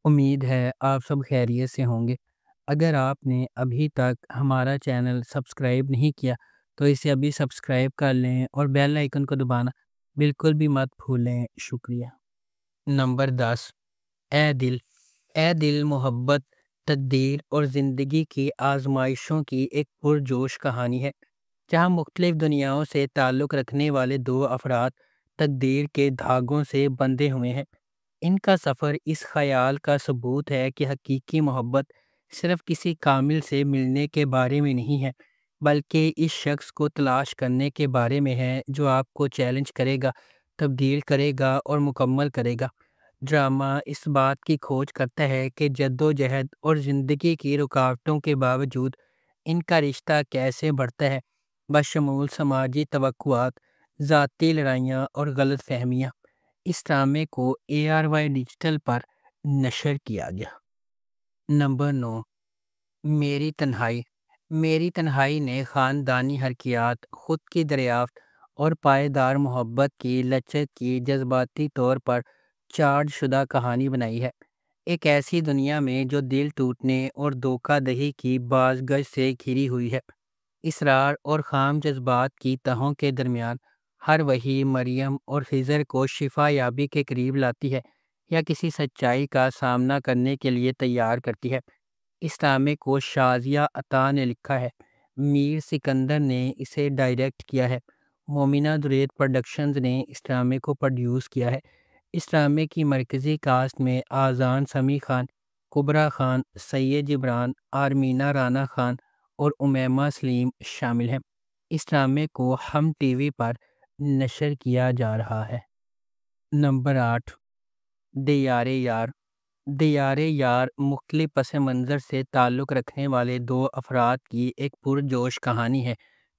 امید ہے آپ سب خیریت سے ہوں گے۔ اگر آپ نے ابھی تک ہمارا چینل سبسکرائب نہیں کیا تو اسے ابھی سبسکرائب کر لیں اور بیل آئیکن کو دبانا بالکل بھی مت بھولیں۔ شکریہ۔ نمبر 10۔ اے دل۔ اے دل محبت، تقدیر اور زندگی کی آزمائشوں کی ایک پرجوش کہانی ہے، جہاں مختلف دنیاؤں سے تعلق رکھنے والے دو افراد تقدیر کے دھاگوں سے بندھے ہوئے ہیں۔ ان کا سفر اس خیال کا ثبوت ہے کہ حقیقی محبت صرف کسی کامل سے ملنے کے بارے میں نہیں ہے، بلکہ اس شخص کو تلاش کرنے کے بارے میں ہے جو آپ کو چیلنج کرے گا، تبدیل کرے گا اور مکمل کرے گا۔ ڈرامہ اس بات کی کھوج کرتا ہے کہ جد و جہد اور زندگی کی رکاوٹوں کے باوجود ان کا رشتہ کیسے بڑھتا ہے، بشمول سماجی توقعات، ذاتی لڑائیاں اور غلط فہمیاں۔ اس ڈرامے کو ARY ڈیجیٹل پر نشر کیا گیا۔ نمبر 9۔ میری تنہائی۔ میری تنہائی نے خاندانی حرکیات، خود کی دریافت اور پائیدار محبت کی لچک کی جذباتی طور پر چارج شدہ کہانی بنائی ہے۔ ایک ایسی دنیا میں جو دل ٹوٹنے اور دھوکہ دہی کی باز گشت سے گھری ہوئی ہے، اسرار اور خام جذبات کی تہوں کے درمیان ہر وہی مریم اور خضر کو شفا یابی کے قریب لاتی ہے یا کسی سچائی کا سامنا کرنے کے لیے تیار کرتی ہے۔ اس ڈرامے کو شازیہ عطا نے لکھا ہے، میر سکندر نے اسے ڈائریکٹ کیا ہے، مومنہ درید پروڈکشنز نے اس ڈرامے کو پروڈیوس کیا ہے۔ اس ڈرامے کی مرکزی کاسٹ میں آذان سمیع خان، کبریٰ خان، سید جبران، آرمینہ رانا خان اور امیمہ سلیم شامل ہیں۔ اس ڈرامے کو ہم ٹی وی پر نشر کیا جا رہا ہے۔ نمبر 8۔ دیار یار۔ دیار یار مختلف پس منظر سے تعلق رکھنے والے دو افراد کی ایک پرجوش کہانی ہے،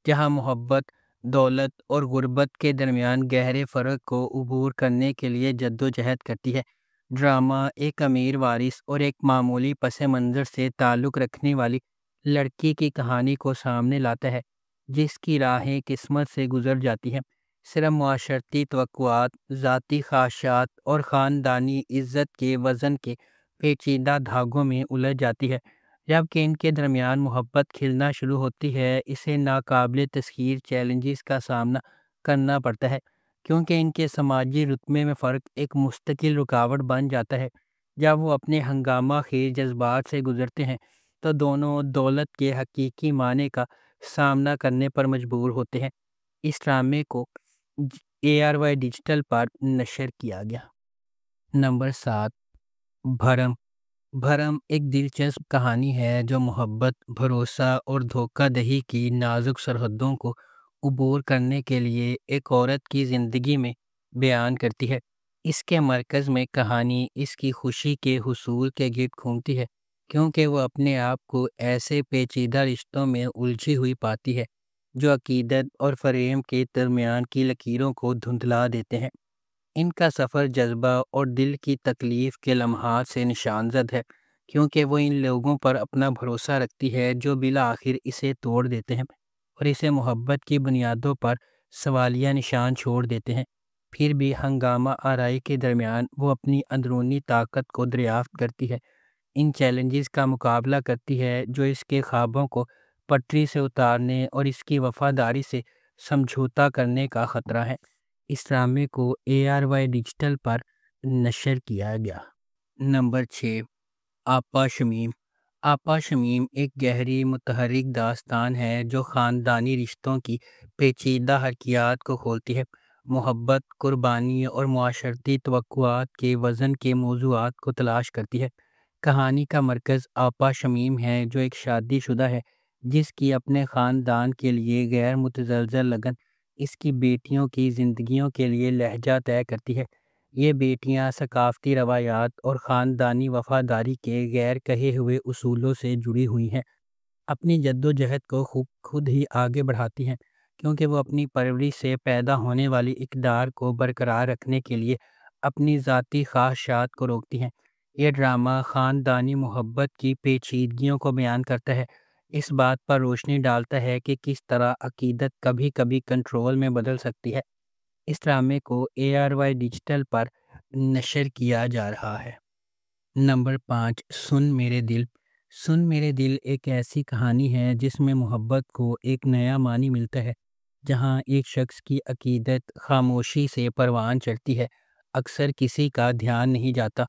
جہاں محبت، دولت اور غربت کے درمیان گہرے فرق کو عبور کرنے کے لیے جدوجہد کرتی ہے۔ ڈرامہ ایک امیر وارث اور ایک معمولی پس منظر سے تعلق رکھنے والی لڑکی کی کہانی کو سامنے لاتا ہے، جس کی راہیں قسمت سے گزر جاتی ہیں، صرف معاشرتی توقعات، ذاتی خواہشات اور خاندانی عزت کے وزن کے پیچیدہ دھاگوں میں الجھ جاتی ہے۔ جب کہ ان کے درمیان محبت کھلنا شروع ہوتی ہے، اسے ناقابل تسخیر چیلنجز کا سامنا کرنا پڑتا ہے، کیونکہ ان کے سماجی رتبے میں فرق ایک مستقل رکاوٹ بن جاتا ہے۔ جب وہ اپنے ہنگامہ خیز جذبات سے گزرتے ہیں تو دونوں دولت کے حقیقی معنی کا سامنا کرنے پر مجبور ہوتے ہیں۔ اس ڈرامے کو ARY ڈیجیٹل پر نشر کیا گیا۔ نمبر 7۔ بھرم۔ بھرم ایک دلچسپ کہانی ہے جو محبت، بھروسہ اور دھوکہ دہی کی نازک سرحدوں کو عبور کرنے کے لیے ایک عورت کی زندگی میں بیان کرتی ہے۔ اس کے مرکز میں کہانی اس کی خوشی کے حصول کے گرد گھومتی ہے، کیونکہ وہ اپنے آپ کو ایسے پیچیدہ رشتوں میں الجھی ہوئی پاتی ہے جو عقیدت اور فریب کے درمیان کی لکیروں کو دھندلا دیتے ہیں۔ ان کا سفر جذبہ اور دل کی تکلیف کے لمحات سے نشان زد ہے، کیونکہ وہ ان لوگوں پر اپنا بھروسہ رکھتی ہے جو بالآخر اسے توڑ دیتے ہیں اور اسے محبت کی بنیادوں پر سوالیہ نشان چھوڑ دیتے ہیں۔ پھر بھی ہنگامہ آرائی کے درمیان وہ اپنی اندرونی طاقت کو دریافت کرتی ہے، ان چیلنجز کا مقابلہ کرتی ہے جو اس کے خوابوں کو پٹری سے اتارنے اور اس کی وفاداری سے سمجھوتا کرنے کا خطرہ ہے۔ اس ڈرامے کو ARY ڈیجیٹل پر نشر کیا گیا۔ نمبر 6۔ آپا شمیم۔ آپا شمیم ایک گہری متحرک داستان ہے جو خاندانی رشتوں کی پیچیدہ حرکیات کو کھولتی ہے، محبت، قربانی اور معاشرتی توقعات کے وزن کے موضوعات کو تلاش کرتی ہے۔ کہانی کا مرکز آپا شمیم ہے، جو ایک شادی شدہ ہے جس کی اپنے خاندان کے لیے غیر متزلزل لگن اس کی بیٹیوں کی زندگیوں کے لیے لہجہ طے کرتی ہے۔ یہ بیٹیاں ثقافتی روایات اور خاندانی وفاداری کے غیر کہے ہوئے اصولوں سے جڑی ہوئی ہیں، اپنی جد و جہد کو خود ہی آگے بڑھاتی ہیں، کیونکہ وہ اپنی پرورش سے پیدا ہونے والی اقدار کو برقرار رکھنے کے لیے اپنی ذاتی خواہشات کو روکتی ہیں۔ یہ ڈرامہ خاندانی محبت کی پیچیدگیوں کو بیان کرتا ہے، اس بات پر روشنی ڈالتا ہے کہ کس طرح عقیدت کبھی کبھی کنٹرول میں بدل سکتی ہے۔ اس ڈرامے کو ARY ڈیجیٹل پر نشر کیا جا رہا ہے۔ نمبر 5، سن میرے دل۔ سن میرے دل ایک ایسی کہانی ہے جس میں محبت کو ایک نیا معنی ملتا ہے، جہاں ایک شخص کی عقیدت خاموشی سے پروان چڑھتی ہے، اکثر کسی کا دھیان نہیں جاتا۔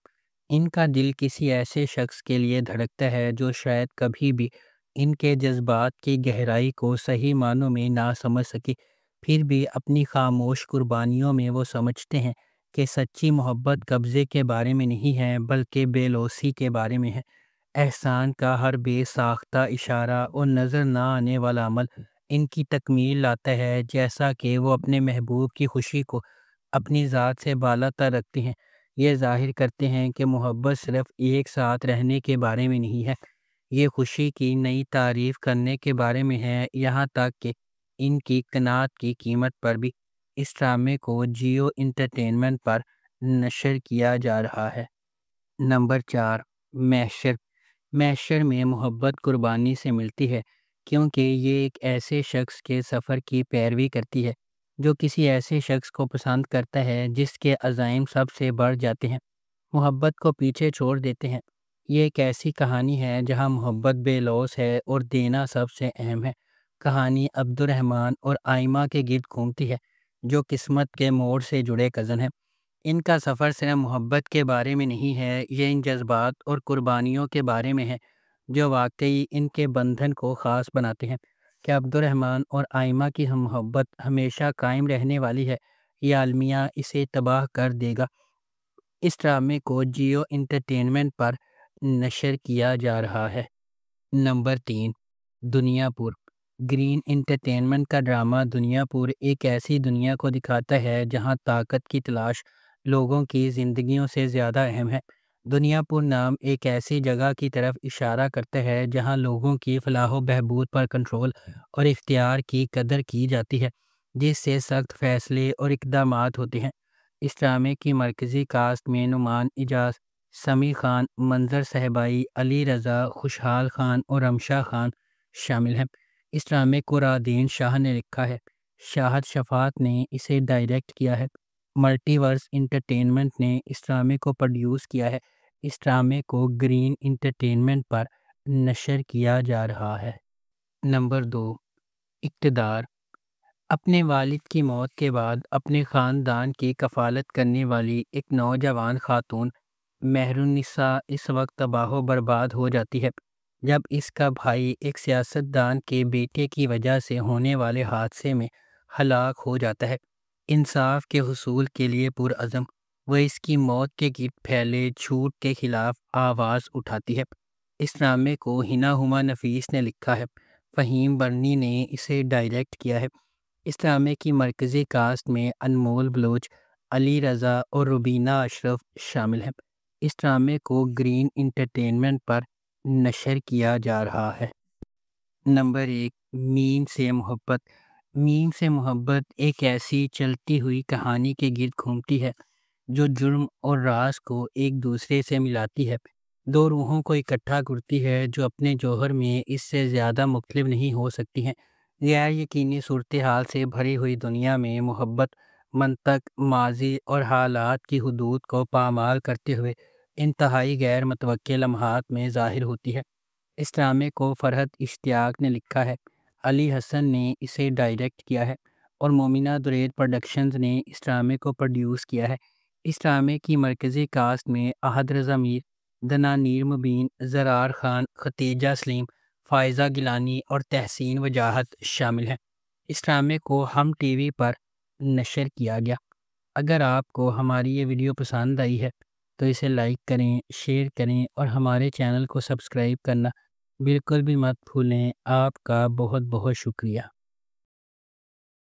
ان کا دل کسی ایسے شخص کے لیے دھڑکتا ہے جو شاید کبھی بھی ان کے جذبات کی گہرائی کو صحیح معنوں میں نہ سمجھ سکے، پھر بھی اپنی خاموش قربانیوں میں وہ سمجھتے ہیں کہ سچی محبت قبضے کے بارے میں نہیں ہے بلکہ بے لوثی کے بارے میں ہے۔ احسان کا ہر بے ساختہ اشارہ اور نظر نہ آنے والا عمل ان کی تکمیل لاتا ہے، جیسا کہ وہ اپنے محبوب کی خوشی کو اپنی ذات سے بالا تر رکھتے ہیں۔ یہ ظاہر کرتے ہیں کہ محبت صرف ایک ساتھ رہنے کے بارے میں نہیں ہے، یہ خوشی کی نئی تعریف کرنے کے بارے میں ہے، یہاں تک کہ ان کی قناعت کی قیمت پر بھی۔ اس ڈرامے کو جیو انٹرٹینمنٹ پر نشر کیا جا رہا ہے۔ نمبر 4، محشر۔ محشر میں محبت قربانی سے ملتی ہے، کیونکہ یہ ایک ایسے شخص کے سفر کی پیروی کرتی ہے جو کسی ایسے شخص کو پسند کرتا ہے جس کے عزائم سب سے بڑھ جاتے ہیں، محبت کو پیچھے چھوڑ دیتے ہیں۔ یہ ایک ایسی کہانی ہے جہاں محبت بے لوث ہے اور دینا سب سے اہم ہے۔ کہانی عبد الرحمن اور آئمہ کے گرد گھومتی ہے، جو قسمت کے موڑ سے جڑے کزن ہیں۔ ان کا سفر صرف محبت کے بارے میں نہیں ہے، یہ ان جذبات اور قربانیوں کے بارے میں ہے جو واقعی ان کے بندھن کو خاص بناتے ہیں۔ کیا عبد الرحمن اور آئمہ کی ہم محبت ہمیشہ قائم رہنے والی ہے یا المیہ اسے تباہ کر دے گا؟ اس ڈرامے کو جیو انٹرٹینمنٹ پر نشر کیا جا رہا ہے۔ نمبر 3، دنیا پور۔ گرین انٹرٹینمنٹ کا ڈرامہ دنیا پور ایک ایسی دنیا کو دکھاتا ہے جہاں طاقت کی تلاش لوگوں کی زندگیوں سے زیادہ اہم ہے۔ دنیا پور نام ایک ایسی جگہ کی طرف اشارہ کرتا ہے جہاں لوگوں کی فلاح و بہبود پر کنٹرول اور اختیار کی قدر کی جاتی ہے، جس سے سخت فیصلے اور اقدامات ہوتے ہیں۔ اس ڈرامے کی مرکزی کاسٹ میں نعمان اجاز، سمیع خان، منظر صاحبائی، علی رضا، خوشحال خان اور رمشا خان شامل ہیں۔ اس ڈرامے کو رادین شاہ نے لکھا ہے، شاہد شفاعت نے اسے ڈائریکٹ کیا ہے، ملٹی ورس انٹرٹینمنٹ نے اس ڈرامے کو پروڈیوس کیا ہے۔ اس ڈرامے کو گرین انٹرٹینمنٹ پر نشر کیا جا رہا ہے۔ نمبر 2، اقتدار۔ اپنے والد کی موت کے بعد اپنے خاندان کی کفالت کرنے والی ایک نوجوان خاتون مہرالنساء اس وقت تباہ و برباد ہو جاتی ہے جب اس کا بھائی ایک سیاستدان کے بیٹے کی وجہ سے ہونے والے حادثے میں ہلاک ہو جاتا ہے۔ انصاف کے حصول کے لیے پرعزم، وہ اس کی موت کے گرد پھیلے جھوٹ کے خلاف آواز اٹھاتی ہے۔ اس ڈرامے کو ہنا ہما نفیس نے لکھا ہے، فہیم برنی نے اسے ڈائریکٹ کیا ہے۔ اس ڈرامے کی مرکزی کاسٹ میں انمول بلوچ، علی رضا اور روبینہ اشرف شامل ہیں۔ اس ڈرامے کو گرین انٹرٹینمنٹ پر نشر کیا جا رہا ہے۔ نمبر 1، میم سے محبت۔ میم سے محبت ایک ایسی چلتی ہوئی کہانی کے گرد گھومتی ہے جو جرم اور راز کو ایک دوسرے سے ملاتی ہے، دو روحوں کو اکٹھا کرتی ہے جو اپنے جوہر میں اس سے زیادہ مختلف نہیں ہو سکتی ہیں۔ غیر یقینی صورتحال سے بھری ہوئی دنیا میں محبت منطق، ماضی اور حالات کی حدود کو پامال کرتے ہوئے انتہائی غیر متوقع لمحات میں ظاہر ہوتی ہے۔ اس ڈرامے کو فرحت اشتیاق نے لکھا ہے، علی حسن نے اسے ڈائریکٹ کیا ہے اور مومنہ درید پروڈکشنز نے اس ڈرامے کو پروڈیوس کیا ہے۔ اس ڈرامے کی مرکزی کاسٹ میں احد رضا میر، دنانیر مبین، زرار خان، ختیجہ سلیم، فائزہ گیلانی اور تحسین وجاہت شامل ہیں۔ اس ڈرامے کو ہم ٹی وی پر نشر کیا گیا۔ اگر آپ کو ہماری یہ ویڈیو پسند آئی ہے تو اسے لائک کریں، شیئر کریں اور ہمارے چینل کو سبسکرائب کرنا بالکل بھی مت بھولیں۔ آپ کا بہت بہت شکریہ۔